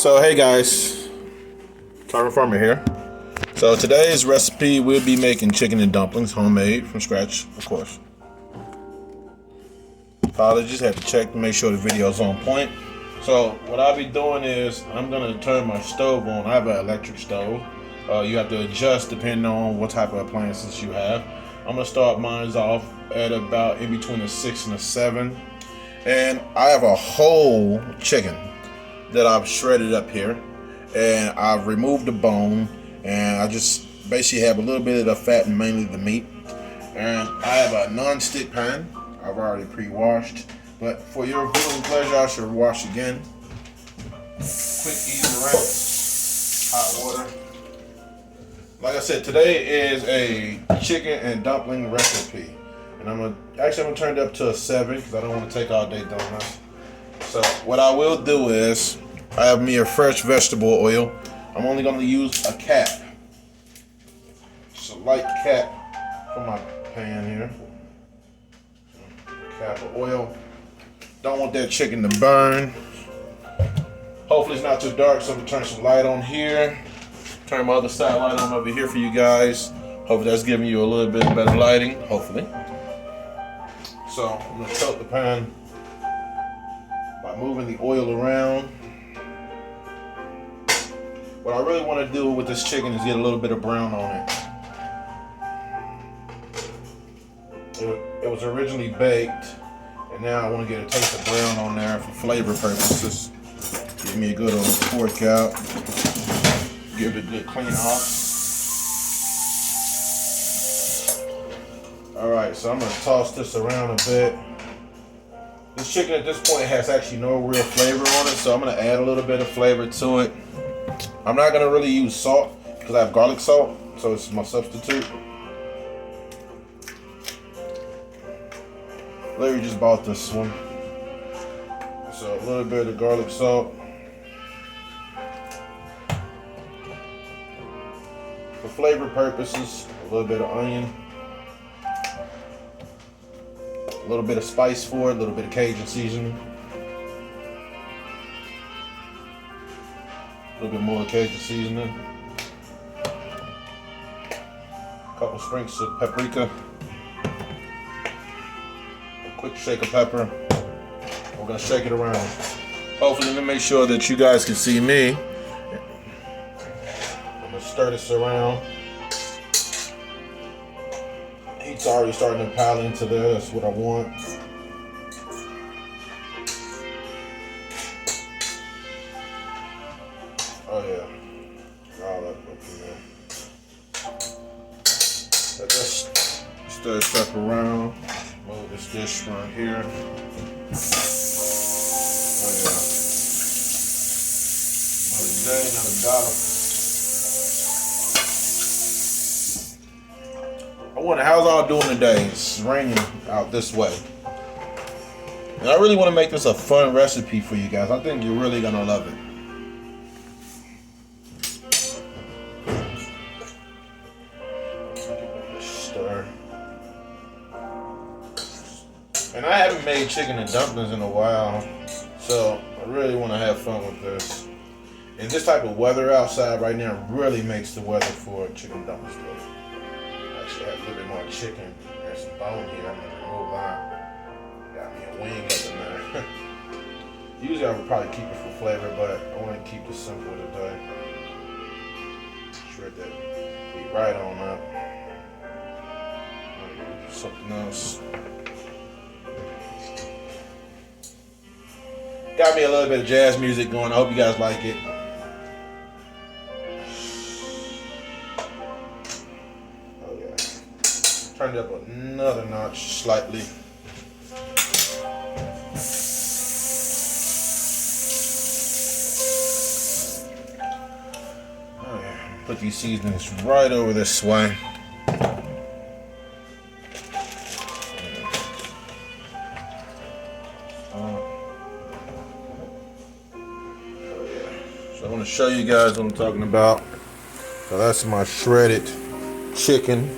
So hey guys, Carver Farmer here. So today's recipe, we'll be making chicken and dumplings, homemade from scratch, of course. Apologies, had to check to make sure the video's on point. So what I'll be doing is I'm gonna turn my stove on. I have an electric stove. You have to adjust depending on what type of appliances you have. I'm gonna start mine off at about in between a 6 and a 7. And I have a whole chicken that I've shredded up here, and I've removed the bone, and I just basically have a little bit of the fat and mainly the meat. And I have a non-stick pan I've already pre-washed, but for your viewing pleasure I should wash again. Quick easy rinse, hot water. Like I said, today is a chicken and dumpling recipe, and I'm gonna turn it up to a 7 because I don't want to take all day doing this. So what I will do is I have me a fresh vegetable oil. I'm only going to use a cap. Just a light cap for my pan here. Cap of oil. Don't want that chicken to burn. Hopefully it's not too dark, so I'm going to turn some light on here. Turn my other side light on over here for you guys. Hopefully that's giving you a little bit better lighting, hopefully. So I'm going to tilt the pan by moving the oil around. What I really want to do with this chicken is get a little bit of brown on it. It was originally baked, and now I want to get a taste of brown on there for flavor purposes. Give me a good old fork out. Give it a good clean off. Alright, so I'm going to toss this around a bit. This chicken at this point has actually no real flavor on it, so I'm going to add a little bit of flavor to it. I'm not going to really use salt because I have garlic salt, so it's my substitute. Larry just bought this one. So a little bit of garlic salt. For flavor purposes, a little bit of onion. A little bit of spice for it, a little bit of Cajun seasoning. A little bit more Cajun seasoning. A couple sprinkles of paprika. A quick shake of pepper. We're gonna shake it around. Hopefully, let me make sure that you guys can see me. I'm gonna stir this around. Heat's already starting to pile into there. That's what I want. Oh yeah, all that up in there. Let this stir stuff around. Move this dish right here. Oh yeah. Another day, another dollar. I wonder how's all doing today. It's raining out this way. And I really want to make this a fun recipe for you guys. I think you're really gonna love it. Stir. And I haven't made chicken and dumplings in a while, so I really want to have fun with this. And this type of weather outside right now really makes the weather for chicken and dumplings good. Actually, I have a little bit more chicken. There's some bone here. I'm gonna remove that. Got me a wing up in there. Usually I would probably keep it for flavor, but I want to keep this simple today. Shred that meat right on up. Something else. Got me a little bit of jazz music going. I hope you guys like it. Oh yeah. Turned it up another notch slightly. Oh yeah. Put these seasonings right over this way. I want to show you guys what I'm talking about. So that's my shredded chicken.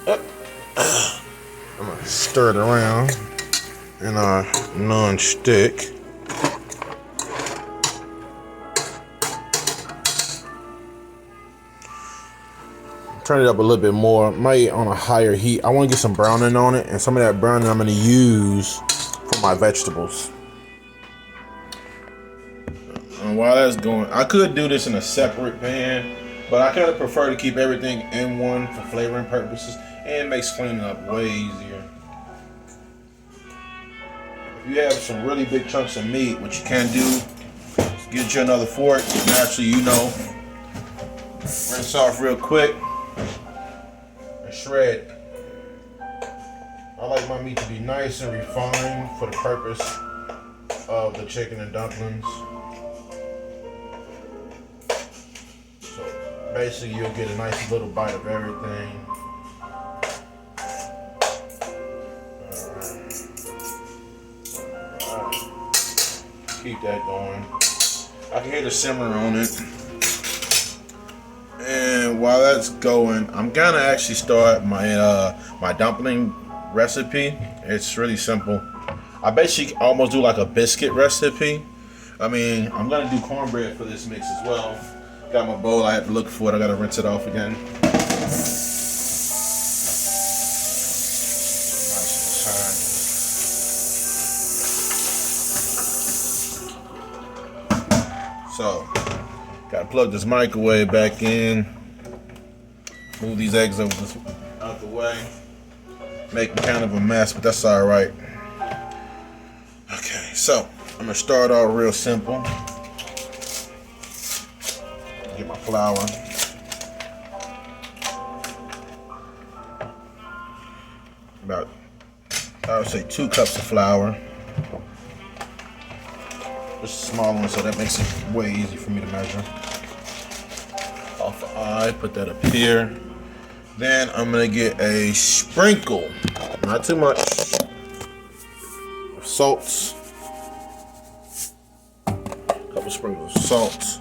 I'm going to stir it around in our non-stick. turn it up a little bit more, might on a higher heat. I want to get some browning on it, and some of that browning I'm going to use for my vegetables. And while that's going, I could do this in a separate pan, but I kind of prefer to keep everything in one for flavoring purposes, and it makes cleaning up way easier. If you have some really big chunks of meat, what you can do is get you another fork. Naturally, you know, rinse off real quick and shred. I like my meat to be nice and refined for the purpose of the chicken and dumplings. So basically you'll get a nice little bite of everything. Alright. Keep that going. I can hear the simmer on it. And while that's going, I'm gonna actually start my my dumpling recipe. It's really simple. I basically almost do like a biscuit recipe. I mean, I'm gonna do cornbread for this mix as well. Got my bowl, I had to look for it, I gotta rinse it off again. So, gotta plug this microwave back in. Move these eggs out the way. Making kind of a mess, but that's all right. Okay, so I'm gonna start off real simple. Get my flour. About, I would say 2 cups of flour. Just a small one, so that makes it way easy for me to measure. Off the eye, put that up here. Then I'm gonna get a sprinkle, not too much, of salts. A couple sprinkles of salt.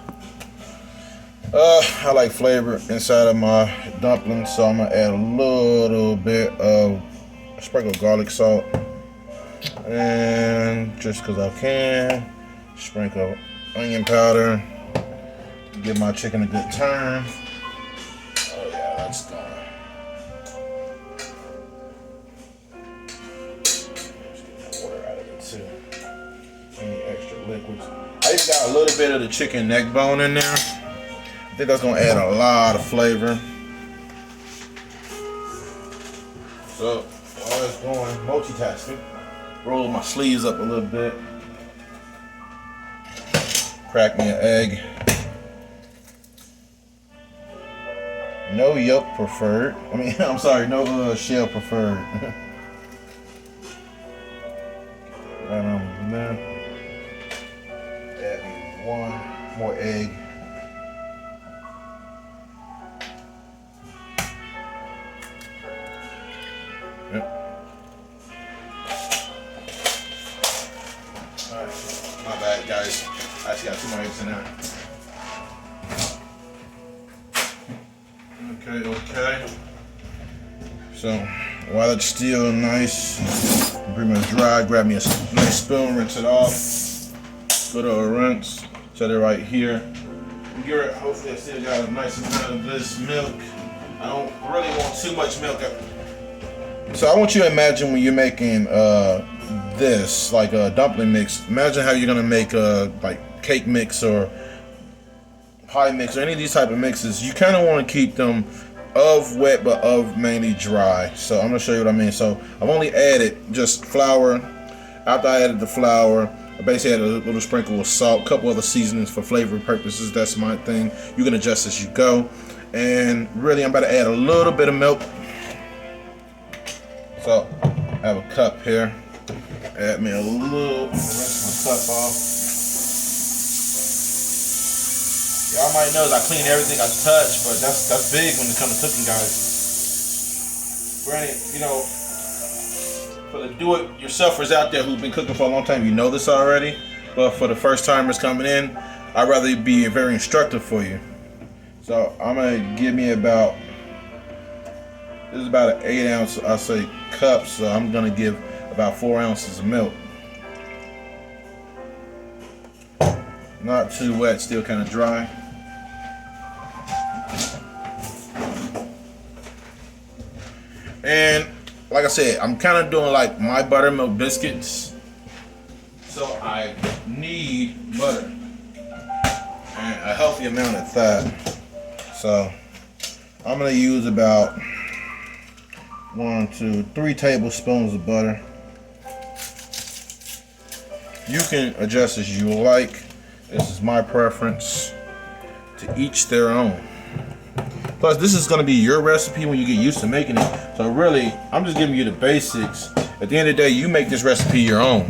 I like flavor inside of my dumplings, so I'm gonna add a little bit of a sprinkle of garlic salt. And just because I can, sprinkle onion powder. Give my chicken a good turn. Oh yeah, that's gone. Any extra liquids. I just got a little bit of the chicken neck bone in there. I think that's gonna add a lot of flavor. So while it's going, multitasking. Roll my sleeves up a little bit. Crack me an egg. No yolk preferred. I mean, I'm sorry, no shell preferred. Right on there. Add me 1 more egg. Yep. Alright, my bad guys. I actually got 2 more eggs in there. Okay. So while it's still nice, pretty much dry, grab me a nice spoon, rinse it off. Go to a rinse, set it right here. Hopefully I still got a nice amount of this milk. I don't really want too much milk. So I want you to imagine when you're making this, like a dumpling mix, imagine how you're gonna make a like cake mix or pie mix or any of these type of mixes. You kind of want to keep them of wet but of mainly dry. So I'm gonna show you what I mean. So I've only added just flour. After I added the flour, I basically added a little sprinkle of salt, a couple other seasonings for flavor purposes. That's my thing. You can adjust as you go. And really I'm about to add a little bit of milk. So I have a cup here. Add me a little, rinse my cup off. Y'all might know I clean everything I touch, but that's big when it comes to cooking, guys. Granted, you know, for the do-it-yourselfers out there who've been cooking for a long time, you know this already. But for the first timers coming in, I'd rather be very instructive for you. So I'm gonna give me about, this is about an 8 ounce, I say, cup. So I'm gonna give about 4 ounces of milk. Not too wet, still kind of dry. And like I said, I'm kind of doing like my buttermilk biscuits. So I need butter and a healthy amount at that. So I'm gonna use about 1, 2, 3 tablespoons of butter. You can adjust as you like. This is my preference. To each their own. Plus, this is going to be your recipe when you get used to making it. So really, I'm just giving you the basics. At the end of the day, you make this recipe your own.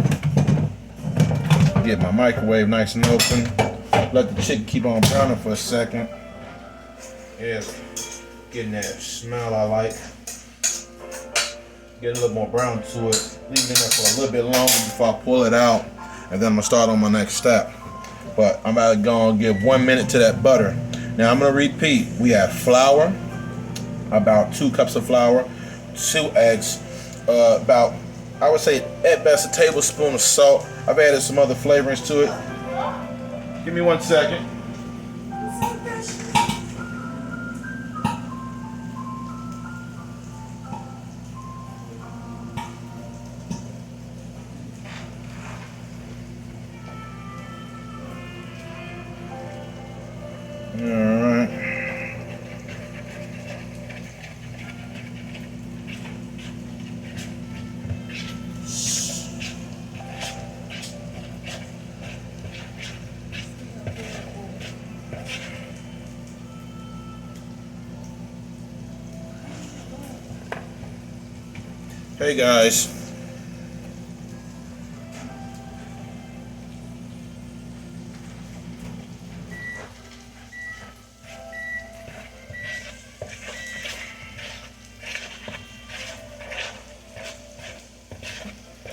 Get my microwave nice and open. Let the chicken keep on browning for a second. Yeah, getting that smell I like. Get a little more brown to it. Leave it in there for a little bit longer before I pull it out. And then I'm going to start on my next step. But I'm about to go and give 1 minute to that butter. Now I'm going to repeat. We have flour, about 2 cups of flour, 2 eggs, about, I would say at best, a tablespoon of salt. I've added some other flavorings to it. Give me 1 second. Alright. Hey guys.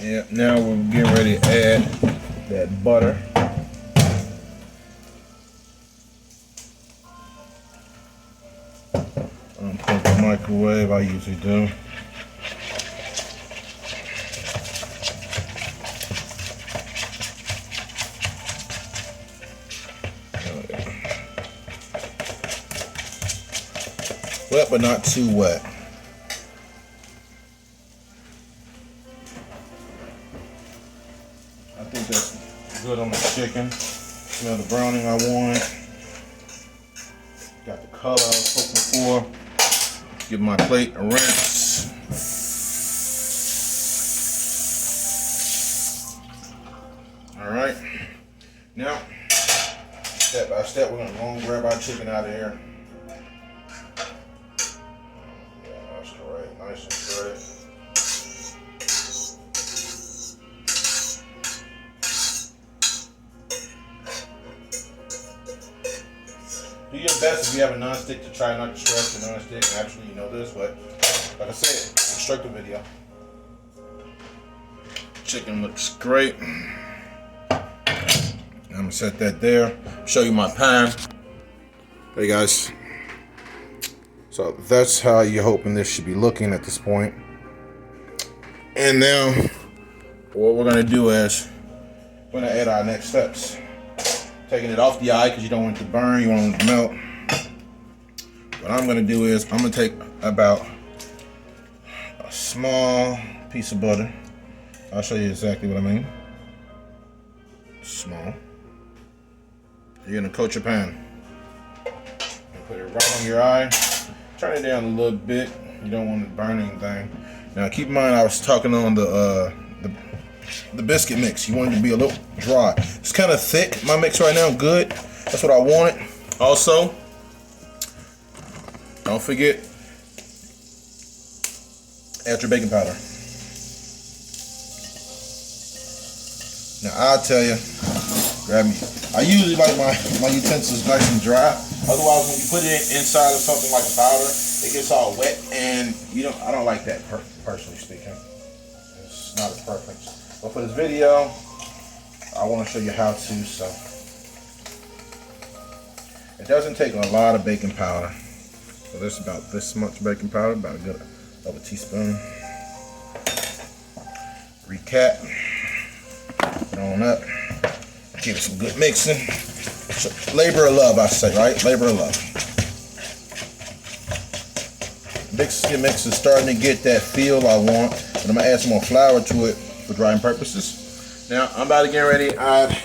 Yeah, now we're getting ready to add that butter. I'm putting the microwave, I usually do. Wet but not too wet. I think that's good on the chicken. Smell the browning I want. Got the color I was hoping for. Give my plate a rinse. Alright. Now, step by step, we're going to go and grab our chicken out of here. Yeah, that's correct. Nice and straight. Do your best if you have a non-stick to try not to stretch the non-stick. Naturally, you know this, but like I said, instructive video. Chicken looks great. I'm gonna set that there. Show you my pan. Hey guys. So that's how you're hoping this should be looking at this point. And now, what we're gonna do is we're gonna add our next steps. Taking it off the eye because you don't want it to burn, you want it to melt. What I'm gonna do is I'm gonna take about a small piece of butter. I'll show you exactly what I mean. Small. You're gonna coat your pan. Put it right on your eye. Turn it down a little bit. You don't want to burn anything. Now keep in mind I was talking on the biscuit mix. You want it to be a little dry. It's kind of thick, my mix right now. Good. That's what I wanted. Also, don't forget, add your baking powder. Now I'll tell you, grab me. I usually like my utensils nice and dry. Otherwise, when you put it inside of something like a powder, it gets all wet, and I don't like that personally speaking. It's not a preference. But for this video, I want to show you how to. So it doesn't take a lot of baking powder. So there's about this much baking powder, about a good of a teaspoon. Recap. Put on up. Give it some good mixing. So, labor of love, I say, right? Labor of love. mix is starting to get that feel I want, and I'm gonna add some more flour to it for drying purposes. Now I'm about to get ready to add